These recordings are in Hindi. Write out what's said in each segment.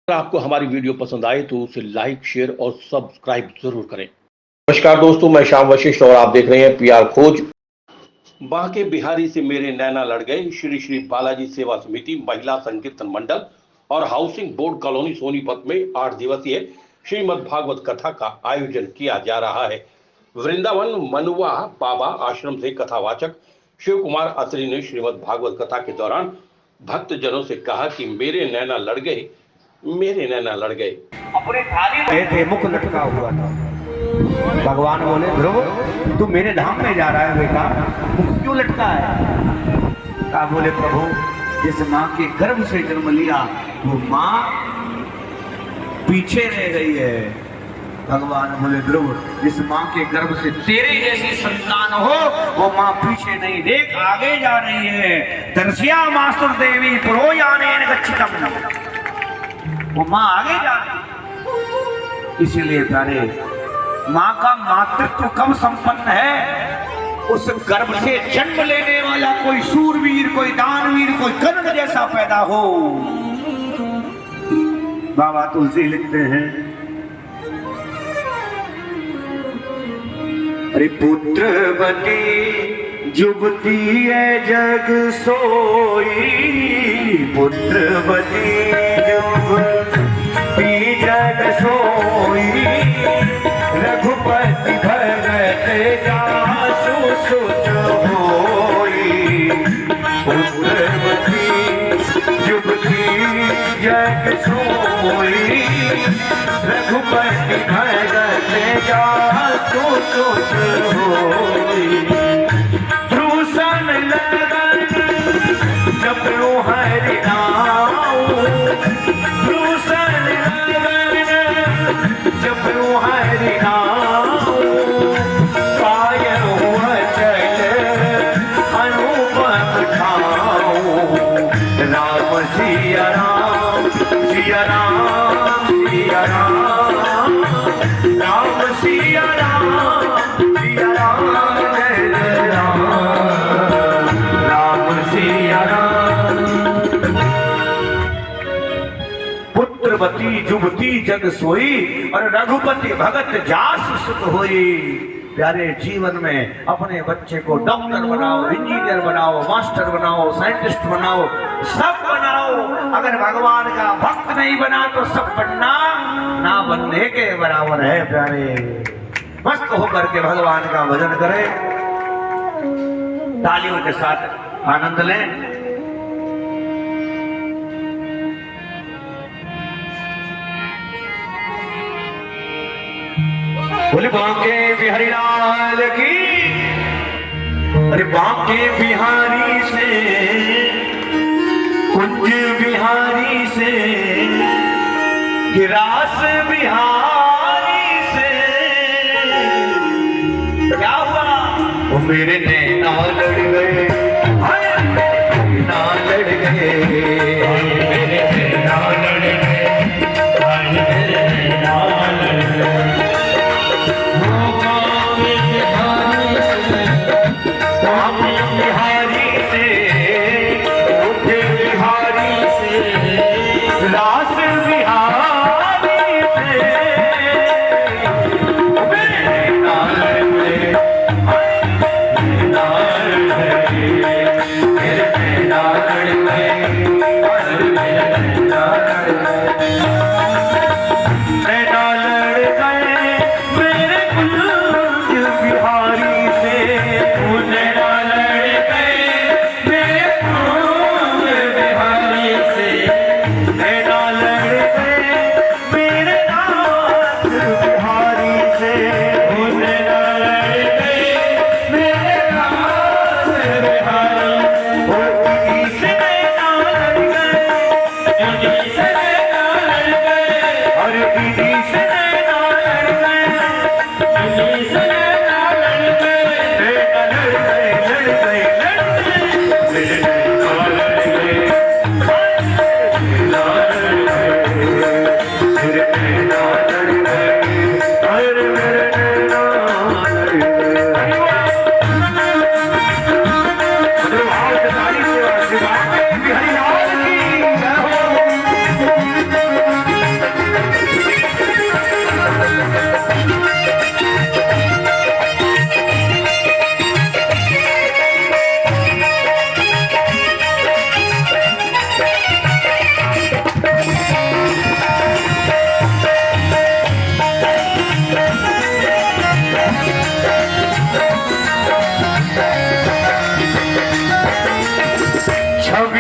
अगर आपको हमारी वीडियो पसंद आए तो उसे लाइक, शेयर और सब्सक्राइब जरूर करें। नमस्कार दोस्तों, मैं श्याम वशिष्ठ और आप देख रहे हैं पीआर खोज। बांके बिहारी से मेरे नैना लड़ गए श्री श्री बालाजी सेवा समिति महिला संकीर्तन मंडल और हाउसिंग बोर्ड कॉलोनी सोनीपत में 8 दिवसीय श्रीमद् भागवत कथा का आयोजन किया जा रहा है। वृंदावन मनुआ बाबा आश्रम से कथावाचक शिव कुमार असरी ने श्रीमद् भागवत कथा के दौरान भक्तजनों से कहा कि मेरे नैना लड़ गए, मेरे नैना लड़ गए। अपने थाली में थे, मुख लटका हुआ था। भगवान बोले, ध्रुव तू मेरे धाम में जा रहा है बेटा, मुख क्यों लटका है? कहा, बोले प्रभु जिस माँ के गर्भ से जन्म लिया वो माँ पीछे रह गई है। भगवान बोले, ध्रुव जिस माँ के गर्भ से तेरे जैसी संतान हो वो माँ पीछे नहीं, देख आगे जा रही है। दर्शिया मास्तुर देवी पुरोयाने गच्छितम्, वो माँ आगे जा रही। इसीलिए प्यारे, माँ का मातृत्व कम संपन्न है। उस गर्भ से जन्म लेने वाला कोई सूरवीर, कोई दानवीर, कोई कर्ण जैसा पैदा हो। बाबा तुलसी लिखते हैं, अरे पुत्रवती जुबती है जग सोई, पुत्रवती जुबती जग सोई, रघुपति भगत जासु सुत होई। पुत्रवती जुबती जग सोई, रघुपति भगत जासु सुत होई। ध्रुसन लगन जपो हरि नाम, ध्रुसन लगन जपो हरि नाम, कायनु अचल अनुपम ठाऊ। राम सिया राम, सिया राम, सिया राम, राम सिया राम, सिया राम, जय राम, राम सिया राम। पुत्रवती जुबती जग सोई और रघुपति भगत जासु सुत होई। प्यारे, जीवन में अपने बच्चे को डॉक्टर बनाओ, इंजीनियर बनाओ, मास्टर बनाओ, साइंटिस्ट बनाओ, सब बनाओ। अगर भगवान का भक्त नहीं बना तो सब बनना ना बनने के बराबर है। प्यारे, मस्त होकर के भगवान का भजन करें, तालियों के साथ आनंद लें। बोले बांके बिहारी लाल की, अरे बांके बिहारी से, कुंज बिहारी से, गिरास बिहारी से क्या हुआ? वो मेरे नैना लड़ गए, मेरे नैना लड़ गए, मेरे नैना लड़ गए, मेरे नैना लड़ गए। बिहारी से, उठे बिहारी से, रास बिहारी से, मेरे नाल है, मेरे नाल है।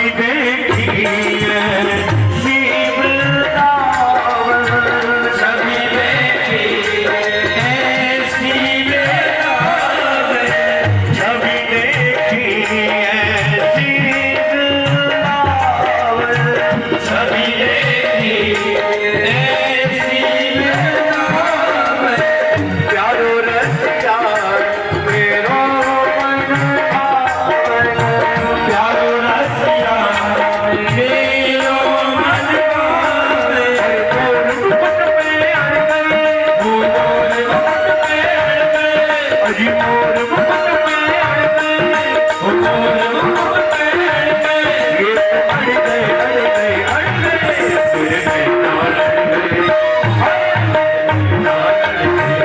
सभी देखी ऐसी वृंदावन, सभी देखी ऐसी वृंदावन, सभी देखी ऐसी वृंदावन, सभी देखी ऐसी वृंदावन, प्यारो रसिया मेरो मन भावन, प्यारो रसिया मेरो मन भावन, मोर मुकुट में अड़ गए, मोर मुकुट में अड़ गए, अजी मोर मुकुट में अड़ गए, मोर मुकुट में अड़ गए, ये तो अड़ गए अड़ गए अड़ गए, तेरे नैना लड़ गए, हाय नैना लड़ गए,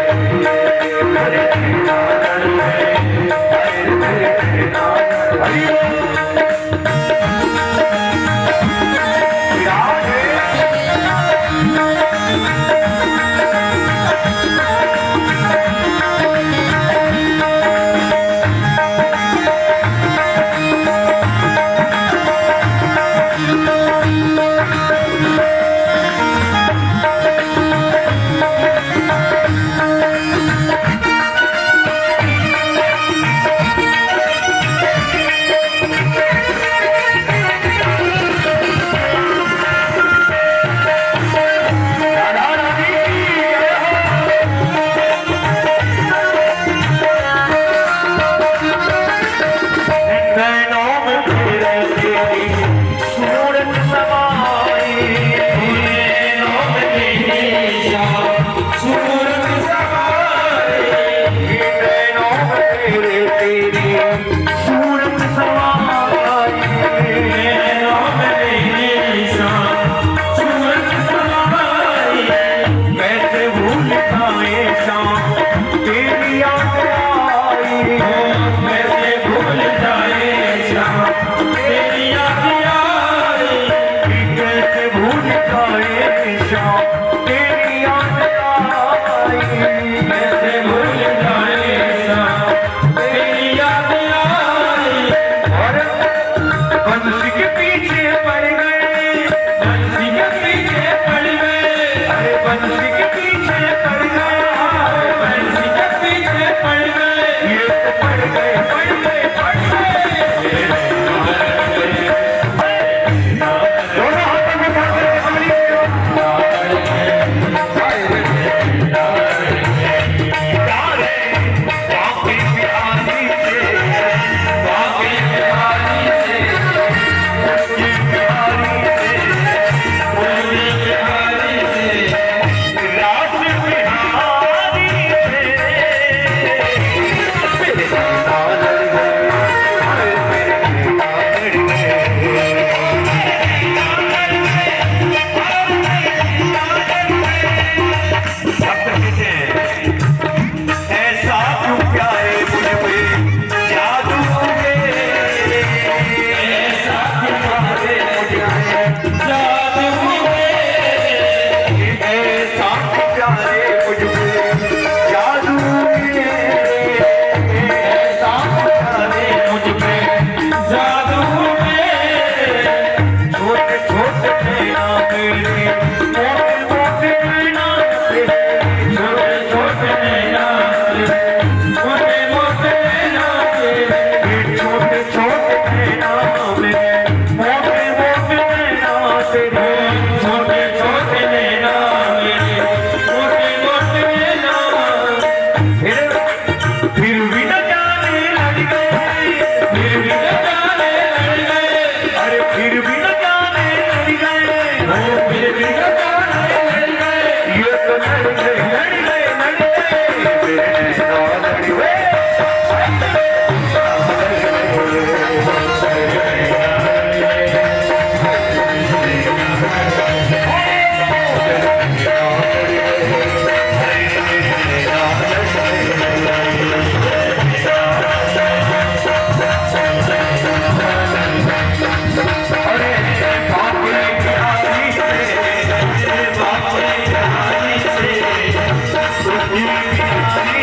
तेरे नैना लड़ गए, हाय तेरे नैना हरि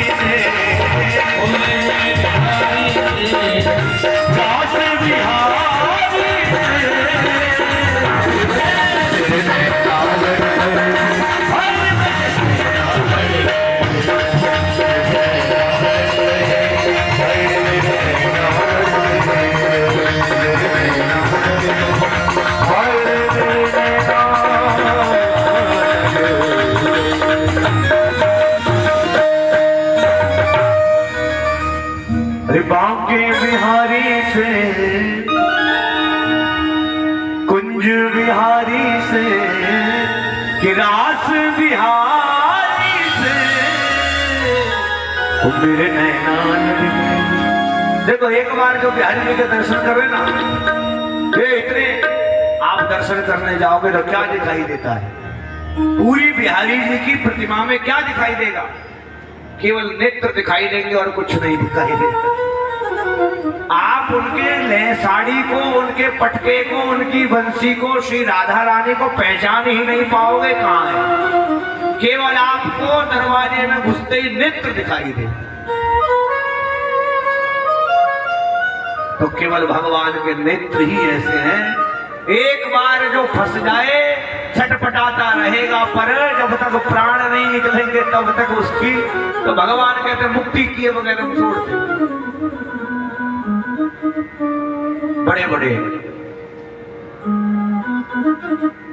से बांके बिहारी से, कुंज बिहारी से, कि रास बिहारी से वो मेरे नैना लड़के। देखो एक बार जो बिहारी जी के दर्शन करे ना, ये इतने आप दर्शन करने जाओगे तो क्या दिखाई देता है? पूरी बिहारी जी की प्रतिमा में क्या दिखाई देगा? केवल नेत्र दिखाई देंगे और कुछ नहीं दिखाई देगा। आप उनके साड़ी को, उनके पटके को, उनकी बंसी को, श्री राधा रानी को पहचान ही नहीं पाओगे कहां है। केवल आपको दरवाजे में घुसते ही नेत्र दिखाई दे। तो केवल भगवान के नेत्र ही ऐसे हैं, एक बार जो फंस जाए छटपटाता रहेगा, पर जब तक प्राण नहीं निकलेंगे तब तक उसकी, तो भगवान कहते मुक्ति किए बगैर हम छोड़ देंगे। बड़े बड़े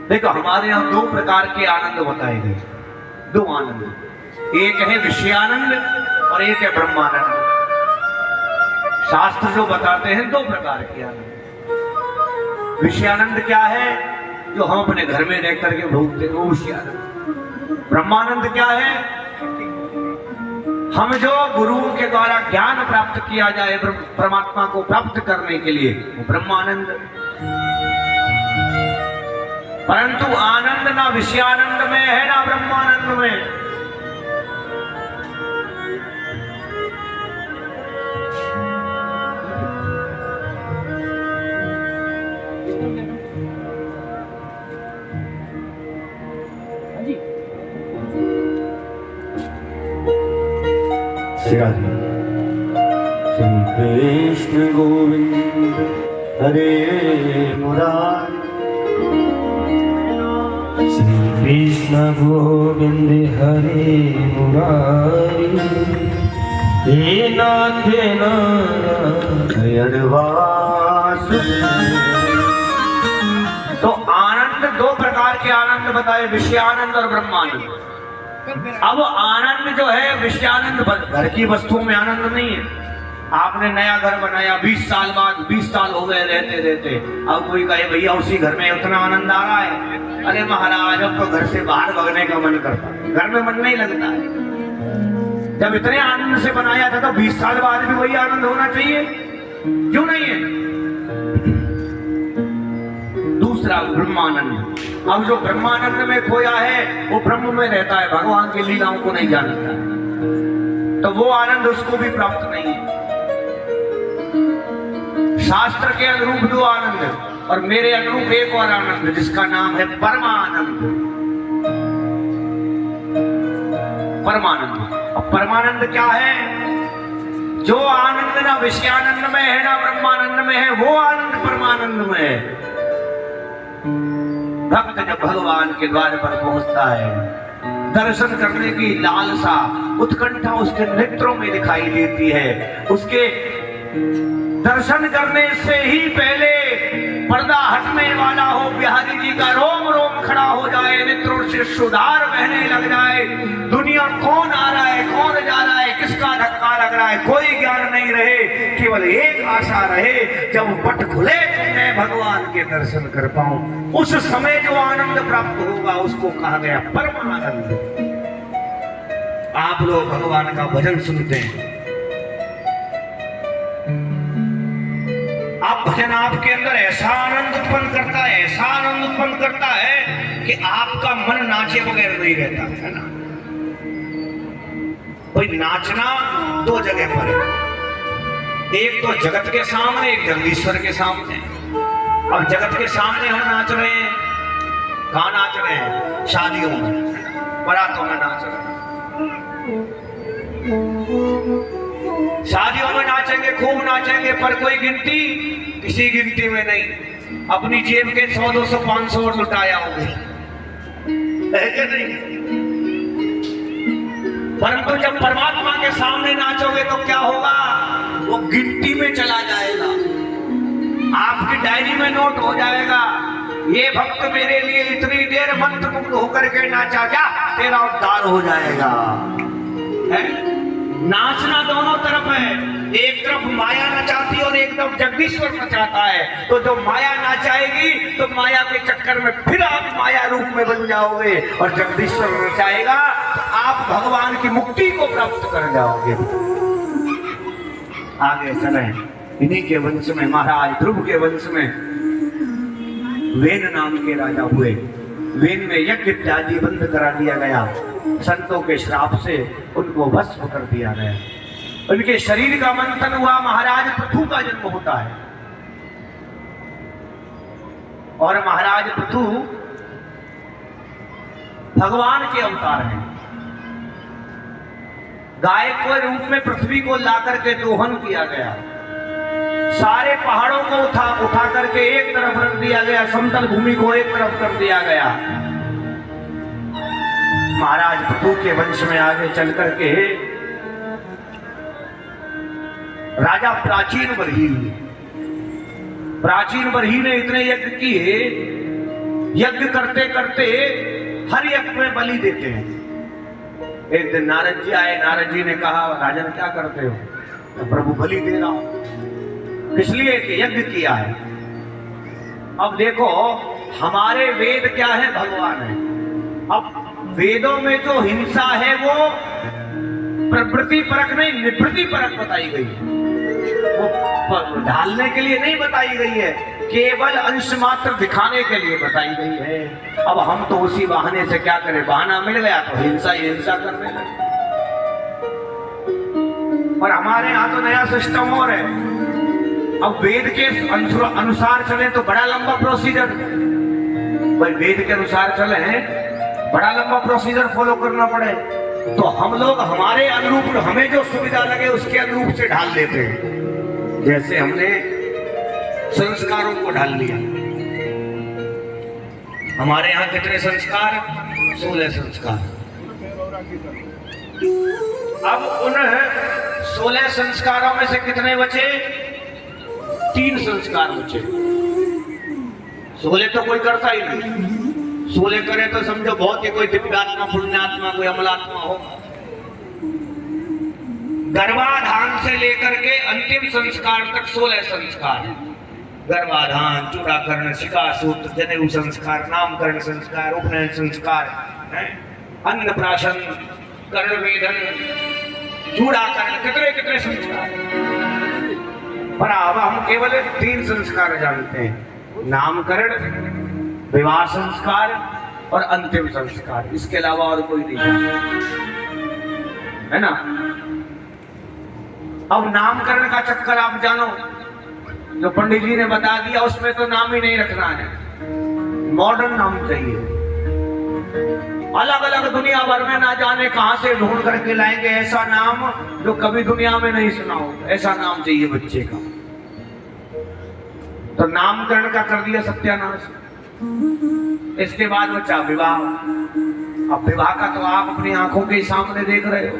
देखो हमारे यहां दो प्रकार के आनंद बताए गए, दो आनंद, एक है विषयानंद और एक है ब्रह्मानंद। शास्त्र जो बताते हैं दो प्रकार के आनंद। विषयानंद क्या है? जो हम अपने घर में रह करके भोगते हैं वो विषयानंद। ब्रह्मानंद क्या है? हम जो गुरुओं के द्वारा ज्ञान प्राप्त किया जाए परमात्मा को प्राप्त करने के लिए, वो ब्रह्मानंद। परंतु आनंद ना विषयानंद में है ना ब्रह्मानंद में। श्री कृष्ण गोविंद हरे मुरारी, श्री कृष्ण गोविंद हरे मुरारी, हे नाथ नारायण वासुदेव। तो आनंद दो प्रकार के आनंद बताए, विषयानंद और ब्रह्मानंद। अब आनंद जो है विषयानंद घर की वस्तुओं में आनंद नहीं है। आपने नया घर बनाया, 20 साल बाद, 20 साल हो गए रहते रहते, अब कोई कहे भैया उसी घर में उतना आनंद आ रहा है। अरे महाराज अब तो घर से बाहर भगने का मन करता है, घर में मन नहीं लगता है। जब इतने आनंद से बनाया था तो 20 साल बाद भी वही आनंद होना चाहिए, क्यों नहीं है? दूसरा ब्रह्मानंद। अब जो ब्रह्मानंद में खोया है वो ब्रह्म में रहता है, भगवान की लीलाओं को नहीं जानता, तो वो आनंद उसको भी प्राप्त नहीं है। शास्त्र के अनुरूप दो आनंद और मेरे अनुरूप एक और आनंद, जिसका नाम है परमानंद। परमानंद। और परमानंद क्या है? जो आनंद ना विषयानंद में है ना ब्रह्मानंद में है, वो आनंद परमानंद में है। भक्त जब भगवान के द्वार पर पहुंचता है, दर्शन करने की लालसा, उत्कंठा उसके नेत्रों में दिखाई देती है। उसके दर्शन करने से ही पहले पर्दा हटने वाला हो, बिहारी जी का रोम रोम खड़ा हो जाए, नेत्रों से सुधार बहने लग जाए। दुनिया कौन आ रहा है, कौन जा रहा है, किसका धक्का लग रहा है, कोई ज्ञान नहीं रहे, केवल एक आशा रहे, जब पट खुले तो मैं भगवान के दर्शन कर पाऊं। उस समय जो आनंद प्राप्त होगा उसको कहा गया परमानंद। आप लोग भगवान का भजन सुनते हैं, आप भजन आपके अंदर ऐसा आनंद उत्पन्न करता है, ऐसा आनंद उत्पन्न करता है कि आपका मन नाचे बगैर नहीं रहता है ना। कोई नाचना दो जगह पर है, एक तो जगत के सामने, एक जगदीश्वर के सामने। अब जगत के सामने हम नाच रहे हैं, कहाँ नाच रहे हैं? शादियों में, बारातों में नाच रहे हैं। शादियों में नाचेंगे, खूब नाचेंगे, पर कोई गिनती किसी गिनती में नहीं। अपनी जेब के 100, 200, 500 लुटाया होंगे, है कि नहीं? परंतु जब परमात्मा के सामने नाचोगे तो क्या होगा? वो गिनती में चला जाएगा, आपकी डायरी में नोट हो जाएगा। ये भक्त मेरे लिए इतनी देर मंत्रमुग्ध होकर के नाचा, क्या तेरा उद्धार हो जाएगा। है? नाचना दोनों तरफ है, एक तरफ माया नचाती और एक तरफ जगदीश्वर नचाता है। तो जो माया नचाएगी तो माया के चक्कर में फिर आप माया रूप में बन जाओगे, और जगदीश्वर नचाएगा तो आप भगवान की मुक्ति को प्राप्त कर जाओगे। आगे चले, इन्हीं के वंश में महाराज ध्रुव के वंश में वेन नाम के राजा हुए। वेन में यज्ञ इत्यादि बंद करा दिया गया, संतों के श्राप से उनको भस्म कर दिया गया। उनके शरीर का मंथन हुआ, महाराज पृथु का जन्म होता है। और महाराज पृथु भगवान के अवतार हैं। गाय के रूप में पृथ्वी को ला करके दोहन किया गया, सारे पहाड़ों को उठा करके एक तरफ रख दिया गया, समतल भूमि को एक तरफ कर दिया गया। महाराज पृथु के वंश में आगे चल करके राजा प्राचीन बरही ने इतने यज्ञ किए, यज्ञ करते करते हर यज्ञ में बलि देते हैं। एक दिन नारद जी आए, नारद जी ने कहा राजन क्या करते हो? तो प्रभु बलि दे रहा हूं। इसलिए कि यज्ञ किया है। अब देखो हमारे वेद क्या है, भगवान है। अब वेदों में जो हिंसा है वो प्रवृत्ति परक नहीं, निवृत्ति परक बताई गई है। वो ढालने के लिए नहीं बताई गई है, केवल अंश मात्र दिखाने के लिए बताई गई है। अब हम तो उसी बहाने से क्या करें, बहाना मिल गया तो हिंसा ही हिंसा करने लगे। और हमारे यहाँ तो नया सिस्टम और है, अब वेद के अनुसार चले तो बड़ा लंबा प्रोसीजर, भाई वेद के अनुसार चले हैं बड़ा लंबा प्रोसीजर फॉलो करना पड़े, तो हम लोग हमारे अनुरूप, हमें जो सुविधा लगे उसके अनुरूप से ढाल लेते हैं। जैसे हमने संस्कारों को ढाल लिया। हमारे यहाँ कितने संस्कार? 16 संस्कार। अब उन 16 संस्कारों में से कितने बचे? 3 संस्कार बचे। 16 तो कोई करता ही नहीं। 16 करे तो समझो बहुत ही कोई दिव्यात्मा, पुण्यात्मा, कोई अमलात्मा हो। गर्भाधान से लेकर के अंतिम संस्कार तक 16 संस्कार। गर्भाधान, चूड़ाकरण, शिखासूत्र, जनेऊ संस्कार, नामकरण संस्कार, उपनयन संस्कार, अन्नप्राशन, कर्णवेधन, चूड़ाकरण, कितने कितने संस्कार। पर अब हम केवल 3 संस्कार जानते हैं, नामकरण, विवाह संस्कार और अंतिम संस्कार। इसके अलावा और कोई नहीं है ना। अब नामकरण का चक्कर आप जानो, जो पंडित जी ने बता दिया उसमें तो नाम ही नहीं रखना है, मॉडर्न नाम चाहिए। अलग अलग दुनिया भर में ना जाने कहां से ढूंढ करके लाएंगे ऐसा नाम जो कभी दुनिया में नहीं सुना हो, ऐसा नाम चाहिए बच्चे का। तो नामकरण का कर दिया सत्यानाश। इसके बाद बचा विवाह। अब विवाह का तो आप अपनी आंखों के सामने देख रहे हो।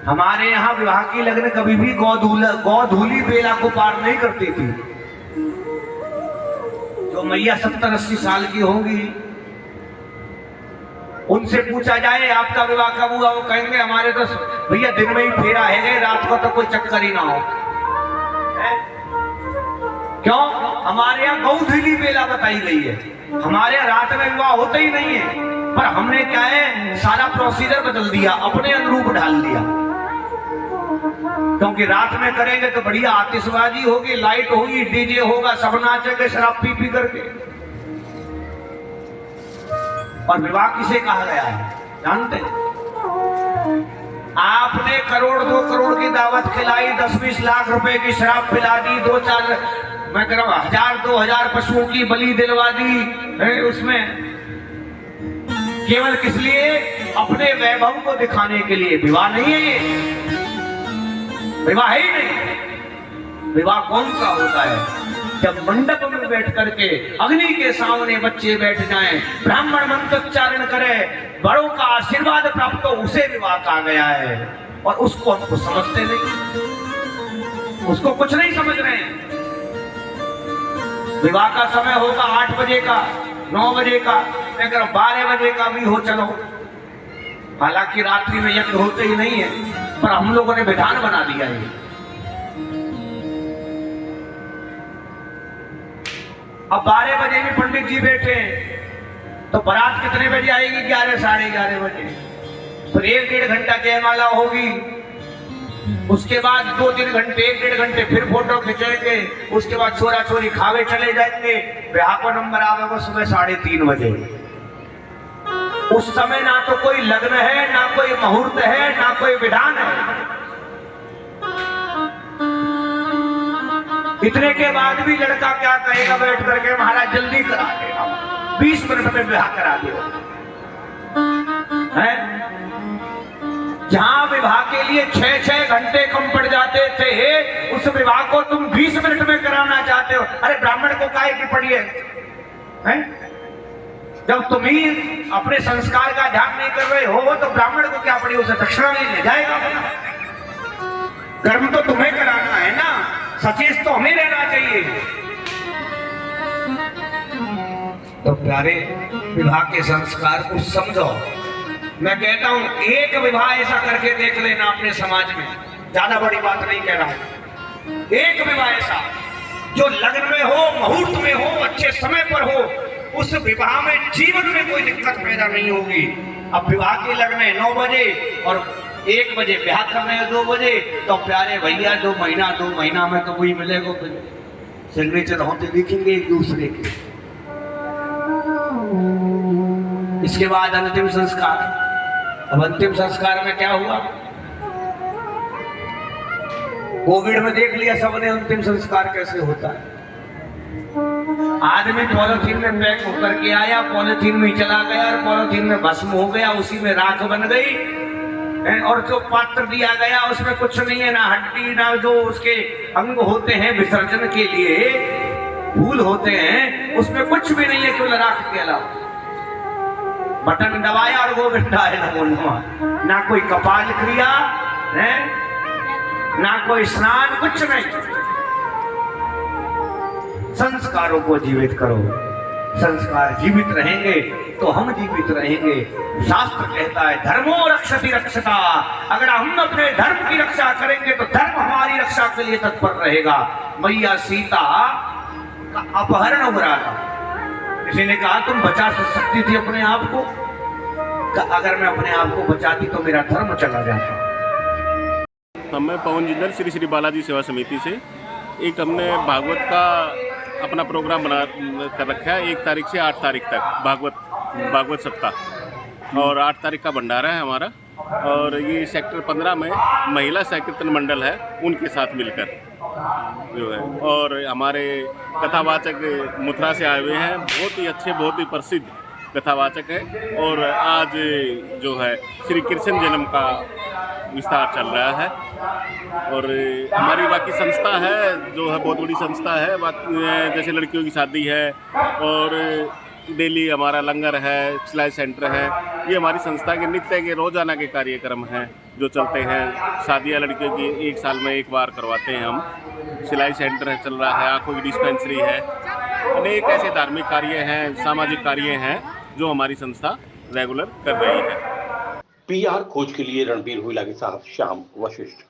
हमारे यहाँ विवाह की लगन कभी भी गौधूली बेला को पार नहीं करती थी। जो मैया 70-80 साल की होंगी, उनसे पूछा जाए आपका विवाह कब हुआ, वो कहेंगे हमारे तो भैया दिन में ही फेरा है गए, रात को तो कोई चक्कर ही ना हो। क्यों? हमारे यहाँ गौधूली बेला बताई गई है। हमारे यहाँ रात में विवाह होता ही नहीं है, पर हमने क्या है सारा प्रोसीजर बदल दिया, अपने अनुरूप ढाल दिया। क्योंकि रात में करेंगे तो बढ़िया आतिशबाजी होगी, लाइट होगी, डीजे होगा, सब नाचेंगे शराब पी पी करके। और विवाह किसे कहा गया है जानते? आपने 1 करोड़ 2 करोड़ की दावत खिलाई, 10-20 लाख रुपए की शराब पिला दी, 2-4 मैं कह रहा हूं 1000-2000 पशुओं की बलि दिलवा दी है, उसमें केवल किस लिए? अपने वैभव को दिखाने के लिए। विवाह नहीं है ये, विवाह ही नहीं। विवाह कौन सा होता है? जब मंडप में बैठ करके अग्नि के सामने बच्चे बैठ जाएं, ब्राह्मण मंत्रोच्चारण करे, बड़ों का आशीर्वाद प्राप्त हो, उसे विवाह कहा गया है। और उसको हमको समझते नहीं, उसको कुछ नहीं समझ रहे हैं। विवाह का समय होगा 8 बजे का, 9 बजे का, मैं कह रहा हूं 12 बजे का भी हो चलो। हालांकि रात्रि में यज्ञ होते ही नहीं है, पर हम लोगों ने विधान बना दिया है। अब 12 बजे भी पंडित जी बैठे तो बारात कितने बजे आएगी? 11 साढ़े 11 बजे। फिर 1-1.5 घंटा जयमाला होगी, उसके बाद 2-3 घंटे 1-1.5 घंटे फिर फोटो खिंचेंगे, उसके बाद छोरा छोरी खावे चले जाएंगे। ब्याह का नंबर आवेगा सुबह 3:30 बजे। उस समय ना तो कोई लग्न है, ना कोई मुहूर्त है, ना कोई विधान है। इतने के बाद भी लड़का क्या कहेगा बैठ करके, महाराज जल्दी करा देगा, 20 मिनट में ब्याह करा देगा। जहां विवाह के लिए 6-6 घंटे कम पड़ जाते थे, उस विवाह को तुम 20 मिनट में कराना चाहते हो। अरे ब्राह्मण को काहे की पड़ी है? जब तुम ही अपने संस्कार का ध्यान नहीं कर रहे हो तो ब्राह्मण को क्या पड़ी? उसे दक्षिणा नहीं ले जाएगा। कर्म तो तुम्हें कराना है ना, सचेत तो हमें रहना चाहिए। तो प्यारे, विवाह के संस्कार को समझो। मैं कहता हूं एक विवाह ऐसा करके देख लेना अपने समाज में, ज्यादा बड़ी बात नहीं कह रहा हूं। एक विवाह ऐसा जो लग्न में हो, मुहूर्त में हो, अच्छे समय पर हो, उस विवाह में जीवन में कोई दिक्कत पैदा नहीं होगी। अब विवाह के लग्न है 9 बजे और 1 बजे ब्याह करने हैं 2 बजे, तो प्यारे भैया 2 महीना में तो वही मिलेगा, सिग्नेचर होते दिखेंगे एक दूसरे के। इसके बाद अंतिम संस्कार। अब अंतिम संस्कार में क्या हुआ? कोविड में देख लिया सबने अंतिम संस्कार कैसे होता है। आदमी पॉलिथीन में पैक होकर के आया, पॉलिथीन में चला गया और पॉलिथीन में भस्म हो गया, उसी में राख बन गई। और जो पात्र दिया गया उसमें कुछ नहीं है, ना हड्डी, ना जो उसके अंग होते हैं विसर्जन के लिए फूल होते हैं, उसमें कुछ भी नहीं है, केवल राख के अलावा। बटन दबाया और गोविंदाय नमो नमः। ना कोई कपाल क्रिया है, ना कोई स्नान, कुछ नहीं। संस्कारों को जीवित करो। संस्कार जीवित रहेंगे तो हम जीवित रहेंगे। शास्त्र कहता है धर्मो रक्षति रक्षता। अगर हम अपने धर्म की रक्षा करेंगे तो धर्म हमारी रक्षा के लिए तत्पर रहेगा। मैया सीता का अपहरण हो रहा था, किसी ने कहा तुम बचा सकती थी अपने आप को? अगर मैं अपने आप को बचाती तो मेरा धर्म चला जाता। मैं पवन जिंदल श्री श्री बालाजी सेवा समिति से एक हमने भागवत का अपना प्रोग्राम बना कर रखा है। 1 तारीख से 8 तारीख तक भागवत सप्ताह, और 8 तारीख का भंडारा है हमारा। और ये सेक्टर 15 में महिला संकीर्तन मंडल है, उनके साथ मिलकर जो है। और हमारे कथावाचक मथुरा से आए हुए हैं, बहुत ही अच्छे, बहुत ही प्रसिद्ध कथावाचक है। और आज जो है श्री कृष्ण जन्म का विस्तार चल रहा है। और हमारी बाकी संस्था है जो है, बहुत बड़ी संस्था है। जैसे लड़कियों की शादी है और डेली हमारा लंगर है, सिलाई सेंटर है। ये हमारी संस्था के नित्य के रोजाना के कार्यक्रम हैं जो चलते हैं। शादियाँ लड़कियों की 1 साल में 1 बार करवाते हैं हम। सिलाई सेंटर है, चल रहा है, आँखों की डिस्पेंसरी है। अनेक ऐसे धार्मिक कार्य हैं, सामाजिक कार्य हैं जो हमारी संस्था रेगुलर कर रही है। PR खोज के लिए रणबीर हुइला के साथ श्याम वशिष्ठ।